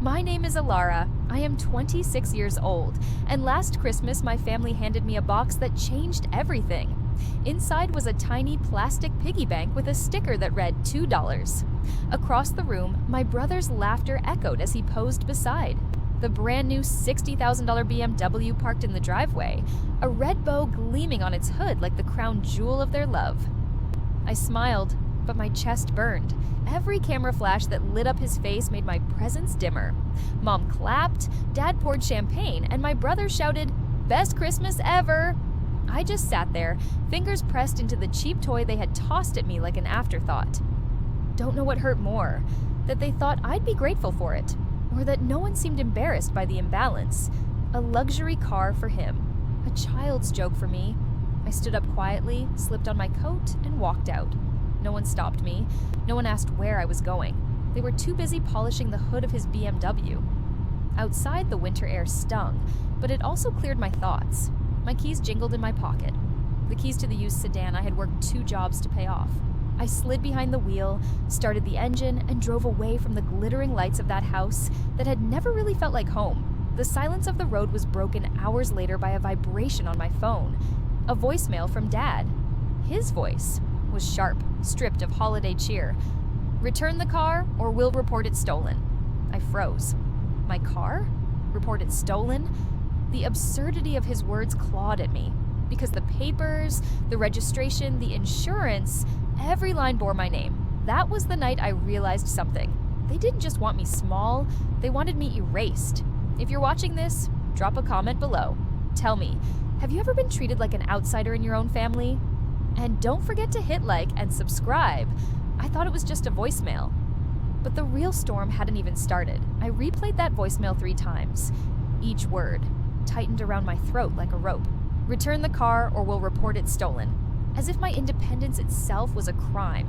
My name is Alara. I am 26 years old, and last Christmas my family handed me a box that changed everything. Inside was a tiny plastic piggy bank with a sticker that read $2. Across the room, my brother's laughter echoed as he posed beside. The brand new $60,000 BMW parked in the driveway, a red bow gleaming on its hood like the crown jewel of their love. I smiled, but my chest burned. Every camera flash that lit up his face made my presence dimmer. Mom clapped, Dad poured champagne, and my brother shouted, "Best Christmas ever!" I just sat there, fingers pressed into the cheap toy they had tossed at me like an afterthought. Don't know what hurt more, that they thought I'd be grateful for it, or that no one seemed embarrassed by the imbalance. A luxury car for him, a child's joke for me. I stood up quietly, slipped on my coat, and walked out. No one stopped me. No one asked where I was going. They were too busy polishing the hood of his BMW. Outside, the winter air stung, but it also cleared my thoughts. My keys jingled in my pocket. The keys to the used sedan I had worked 2 jobs to pay off. I slid behind the wheel, started the engine, and drove away from the glittering lights of that house that had never really felt like home. The silence of the road was broken hours later by a vibration on my phone. A voicemail from Dad. His voice was sharp, stripped of holiday cheer. "Return the car or we'll report it stolen." I froze. My car? Report it stolen? The absurdity of his words clawed at me, because the papers, the registration, the insurance, every line bore my name. That was the night I realized something. They didn't just want me small, they wanted me erased. If you're watching this, drop a comment below. Tell me, have you ever been treated like an outsider in your own family? And don't forget to hit like and subscribe. I thought it was just a voicemail. But the real storm hadn't even started. I replayed that voicemail 3 times. Each word tightened around my throat like a rope. "Return the car or we'll report it stolen." As if my independence itself was a crime.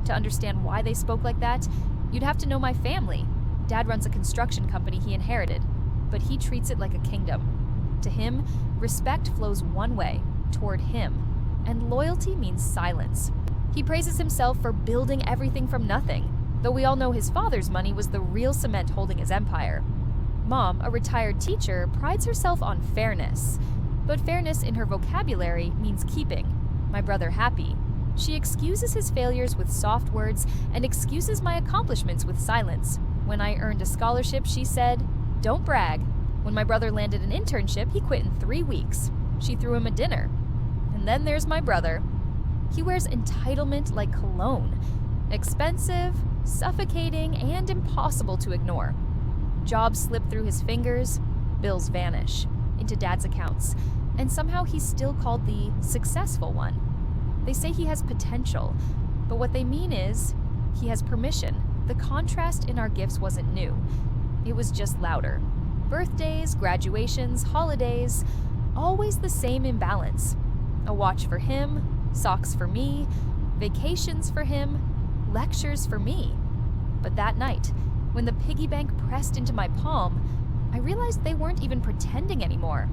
To understand why they spoke like that, you'd have to know my family. Dad runs a construction company he inherited, but he treats it like a kingdom. To him, respect flows one way, toward him, and loyalty means silence. He praises himself for building everything from nothing, though we all know his father's money was the real cement holding his empire. Mom, a retired teacher, prides herself on fairness, but fairness in her vocabulary means keeping my brother happy. She excuses his failures with soft words and excuses my accomplishments with silence. When I earned a scholarship, she said, "Don't brag." When my brother landed an internship, he quit in 3 weeks. She threw him a dinner. And then there's my brother. He wears entitlement like cologne. Expensive, suffocating, and impossible to ignore. Jobs slip through his fingers, bills vanish into Dad's accounts, and somehow he's still called the successful one. They say he has potential, but what they mean is he has permission. The contrast in our gifts wasn't new. It was just louder. Birthdays, graduations, holidays, always the same imbalance. A watch for him, socks for me, vacations for him, lectures for me. But that night, when the piggy bank pressed into my palm, I realized they weren't even pretending anymore.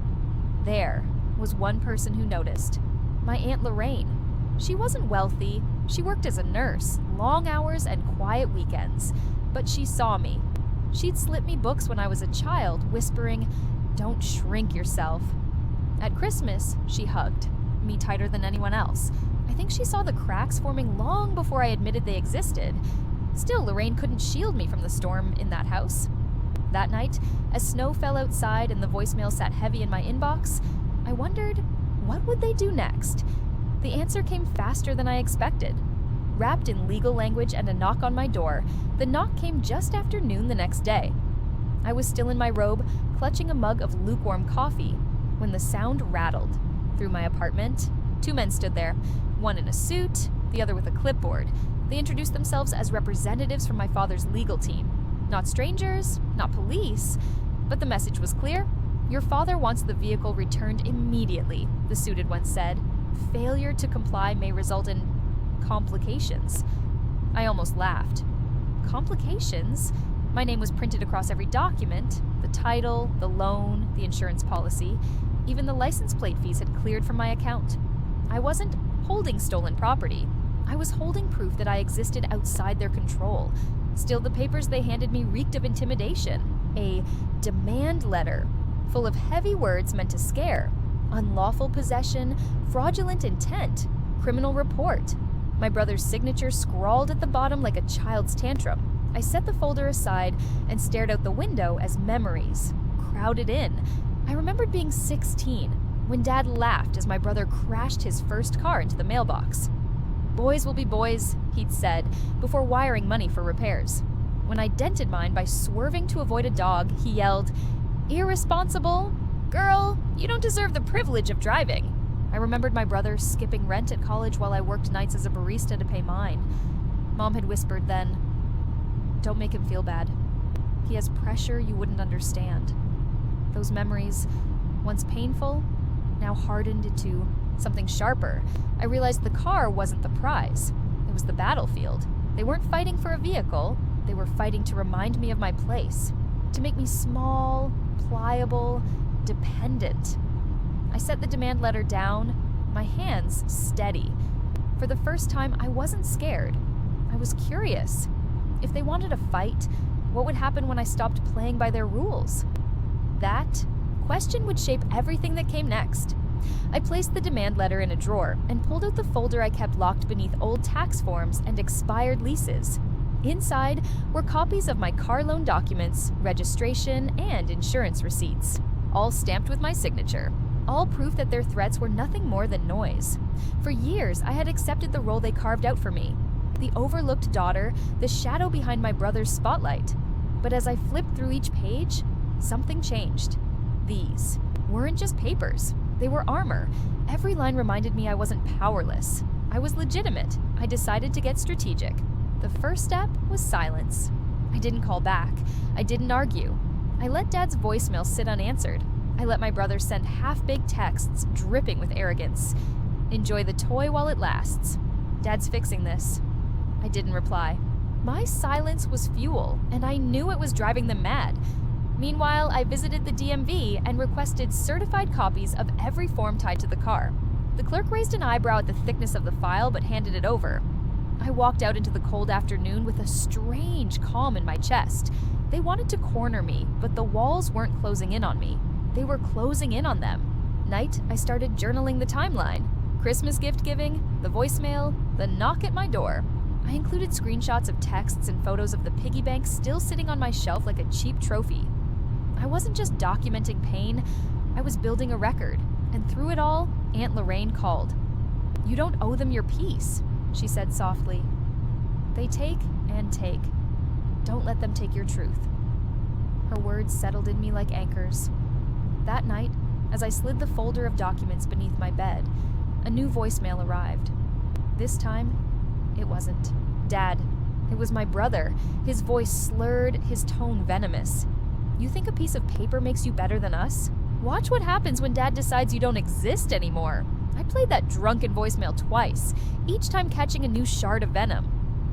There was one person who noticed. My Aunt Lorraine. She wasn't wealthy. She worked as a nurse, long hours and quiet weekends. But she saw me. She'd slip me books when I was a child, whispering, "Don't shrink yourself." At Christmas, she hugged me tighter than anyone else. I think she saw the cracks forming long before I admitted they existed. Still, Lorraine couldn't shield me from the storm in that house. That night, as snow fell outside and the voicemail sat heavy in my inbox, I wondered, what would they do next? The answer came faster than I expected. Wrapped in legal language and a knock on my door, the knock came just after noon the next day. I was still in my robe, clutching a mug of lukewarm coffee, when the sound rattled. Through my apartment, 2 men stood there, one in a suit, the other with a clipboard. They introduced themselves as representatives from my father's legal team. Not strangers, not police, but the message was clear. "Your father wants the vehicle returned immediately," the suited one said. "Failure to comply may result in complications." I almost laughed. Complications? My name was printed across every document, the title, the loan, the insurance policy. Even the license plate fees had cleared from my account. I wasn't holding stolen property. I was holding proof that I existed outside their control. Still, the papers they handed me reeked of intimidation. A demand letter, full of heavy words meant to scare. Unlawful possession, fraudulent intent, criminal report. My brother's signature scrawled at the bottom like a child's tantrum. I set the folder aside and stared out the window as memories crowded in. I remembered being 16 when Dad laughed as my brother crashed his first car into the mailbox. "Boys will be boys," he'd said, before wiring money for repairs. When I dented mine by swerving to avoid a dog, he yelled, "Irresponsible? Girl, you don't deserve the privilege of driving." I remembered my brother skipping rent at college while I worked nights as a barista to pay mine. Mom had whispered then, "Don't make him feel bad. He has pressure you wouldn't understand." Those memories, once painful, now hardened into something sharper. I realized the car wasn't the prize. It was the battlefield. They weren't fighting for a vehicle. They were fighting to remind me of my place, to make me small, pliable, dependent. I set the demand letter down, my hands steady. For the first time, I wasn't scared. I was curious. If they wanted a fight, what would happen when I stopped playing by their rules? That question would shape everything that came next. I placed the demand letter in a drawer and pulled out the folder I kept locked beneath old tax forms and expired leases. Inside were copies of my car loan documents, registration, and insurance receipts, all stamped with my signature, all proof that their threats were nothing more than noise. For years, I had accepted the role they carved out for me, the overlooked daughter, the shadow behind my brother's spotlight. But as I flipped through each page, something changed. These weren't just papers. They were armor. Every line reminded me I wasn't powerless. I was legitimate. I decided to get strategic. The first step was silence. I didn't call back. I didn't argue. I let Dad's voicemail sit unanswered. I let my brother send half-baked texts dripping with arrogance. "Enjoy the toy while it lasts. Dad's fixing this." I didn't reply. My silence was fuel, and I knew it was driving them mad. Meanwhile, I visited the DMV and requested certified copies of every form tied to the car. The clerk raised an eyebrow at the thickness of the file but handed it over. I walked out into the cold afternoon with a strange calm in my chest. They wanted to corner me, but the walls weren't closing in on me. They were closing in on them. Night, I started journaling the timeline. Christmas gift giving, the voicemail, the knock at my door. I included screenshots of texts and photos of the piggy bank still sitting on my shelf like a cheap trophy. I wasn't just documenting pain, I was building a record. And through it all, Aunt Lorraine called. "You don't owe them your peace," she said softly. "They take and take. Don't let them take your truth." Her words settled in me like anchors. That night, as I slid the folder of documents beneath my bed, a new voicemail arrived. This time, it wasn't Dad. It was my brother, his voice slurred, his tone venomous. "You think a piece of paper makes you better than us? Watch what happens when Dad decides you don't exist anymore." I played that drunken voicemail twice, each time catching a new shard of venom.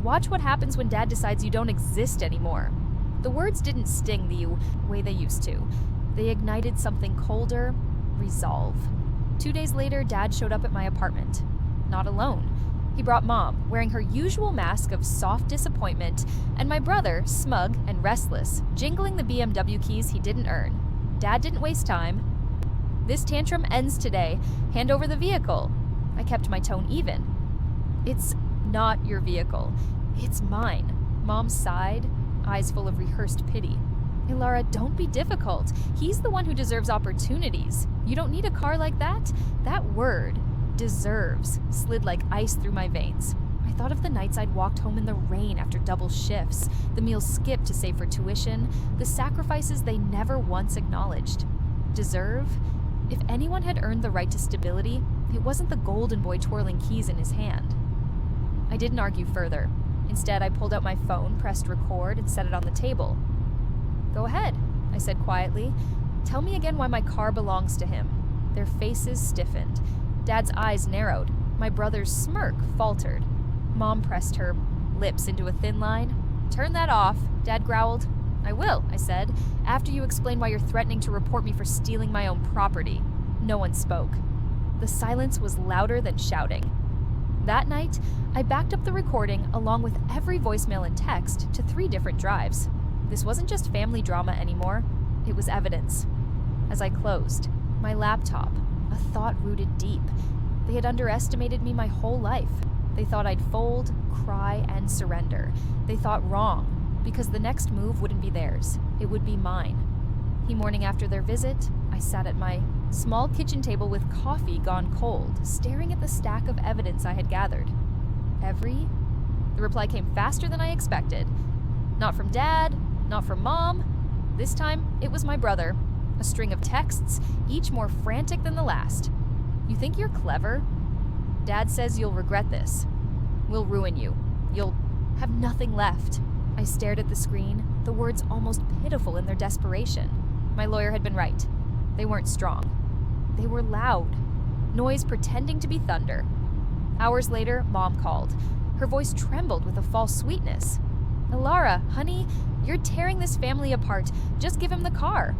"Watch what happens when Dad decides you don't exist anymore." The words didn't sting the way they used to. They ignited something colder, resolve. 2 days later, Dad showed up at my apartment. Not alone. He brought Mom, wearing her usual mask of soft disappointment, and my brother, smug and restless, jingling the BMW keys he didn't earn. Dad didn't waste time. "This tantrum ends today. Hand over the vehicle." I kept my tone even. "It's not your vehicle. It's mine." Mom sighed, eyes full of rehearsed pity. "Ilara, don't be difficult. He's the one who deserves opportunities. You don't need a car like that." That word, deserves, slid like ice through my veins. I thought of the nights I'd walked home in the rain after double shifts, the meals skipped to save for tuition, the sacrifices they never once acknowledged. Deserve? If anyone had earned the right to stability, it wasn't the golden boy twirling keys in his hand. I didn't argue further. Instead, I pulled out my phone, pressed record, and set it on the table. "Go ahead," I said quietly. "Tell me again why my car belongs to him." Their faces stiffened. Dad's eyes narrowed. My brother's smirk faltered. Mom pressed her lips into a thin line. "Turn that off," Dad growled. "I will," I said, "after you explain why you're threatening to report me for stealing my own property." No one spoke. The silence was louder than shouting. That night, I backed up the recording along with every voicemail and text to 3 different drives. This wasn't just family drama anymore, it was evidence. As I closed my laptop, a thought rooted deep. They had underestimated me my whole life. They thought I'd fold, cry, and surrender. They thought wrong, because the next move wouldn't be theirs, it would be mine. The morning after their visit, I sat at my small kitchen table with coffee gone cold, staring at the stack of evidence I had gathered. The reply came faster than I expected. Not from Dad, not from Mom. This time, it was my brother. A string of texts, each more frantic than the last. You think you're clever? Dad says you'll regret this. We'll ruin you. You'll have nothing left. I stared at the screen, the words almost pitiful in their desperation. My lawyer had been right. They weren't strong. They were loud. Noise pretending to be thunder. Hours later, Mom called. Her voice trembled with a false sweetness. Alara, honey, you're tearing this family apart. Just give him the car.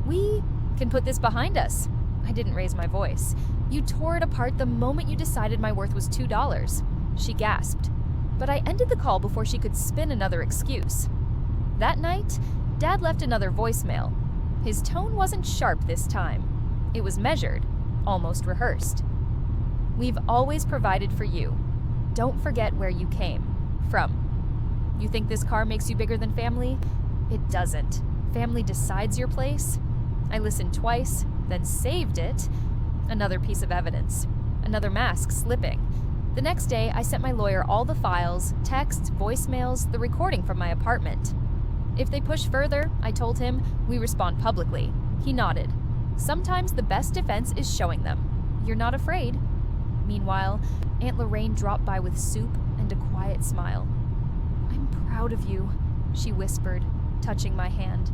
We can put this behind us. I didn't raise my voice. You tore it apart the moment you decided my worth was $2. She gasped. But I ended the call before she could spin another excuse. That night, Dad left another voicemail. His tone wasn't sharp this time. It was measured, almost rehearsed. We've always provided for you. Don't forget where you came from. You think this car makes you bigger than family? It doesn't. Family decides your place. I listened twice, then saved it. Another piece of evidence. Another mask slipping. The next day, I sent my lawyer all the files, texts, voicemails, the recording from my apartment. If they push further, I told him, we respond publicly. He nodded. Sometimes the best defense is showing them. You're not afraid. Meanwhile, Aunt Lorraine dropped by with soup and a quiet smile. I'm proud of you, she whispered, touching my hand.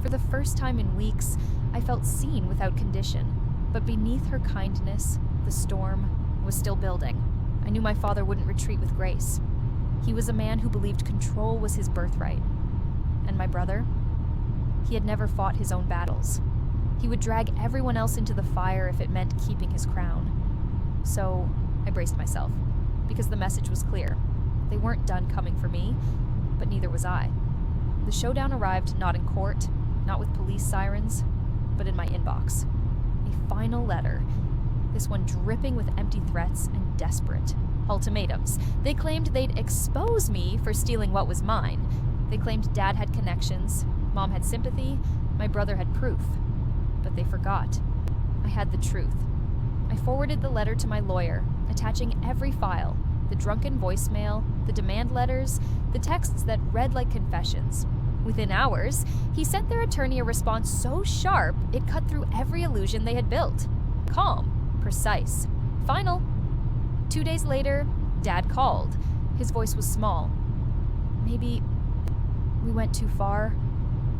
For the first time in weeks, I felt seen without condition. But beneath her kindness, the storm was still building. I knew my father wouldn't retreat with grace. He was a man who believed control was his birthright. And my brother? He had never fought his own battles. He would drag everyone else into the fire if it meant keeping his crown. So I braced myself, because the message was clear. They weren't done coming for me, but neither was I. The showdown arrived not in court, not with police sirens, but in my inbox. A final letter, this one dripping with empty threats and desperate ultimatums. They claimed they'd expose me for stealing what was mine. They claimed Dad had connections, Mom had sympathy, my brother had proof. But they forgot. I had the truth. I forwarded the letter to my lawyer, attaching every file, the drunken voicemail, the demand letters, the texts that read like confessions. Within hours, he sent their attorney a response so sharp it cut through every illusion they had built. Calm, precise, final. 2 days later, Dad called. His voice was small. Maybe we went too far.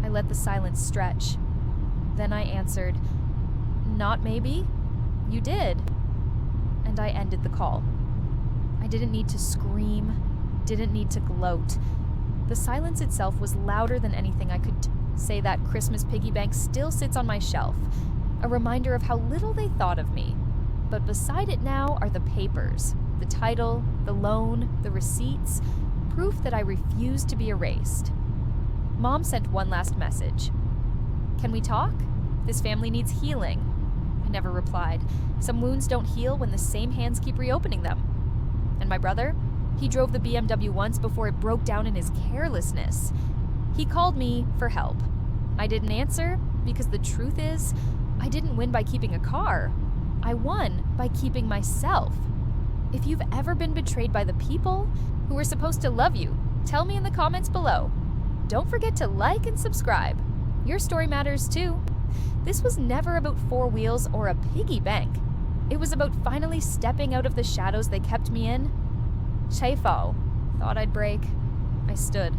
I let the silence stretch. Then I answered, not maybe. You did. And I ended the call. I didn't need to scream, didn't need to gloat. The silence itself was louder than anything I could say. That Christmas piggy bank still sits on my shelf, a reminder of how little they thought of me. But beside it now are the papers, the title, the loan, the receipts, proof that I refuse to be erased. Mom sent one last message. Can we talk? This family needs healing. I never replied. Some wounds don't heal when the same hands keep reopening them. And my brother? He drove the BMW once before it broke down in his carelessness. He called me for help. I didn't answer because the truth is, I didn't win by keeping a car. I won by keeping myself. If you've ever been betrayed by the people who were supposed to love you, tell me in the comments below. Don't forget to like and subscribe. Your story matters too. This was never about 4 wheels or a piggy bank. It was about finally stepping out of the shadows they kept me in. Chaifo. Thought I'd break. I stood.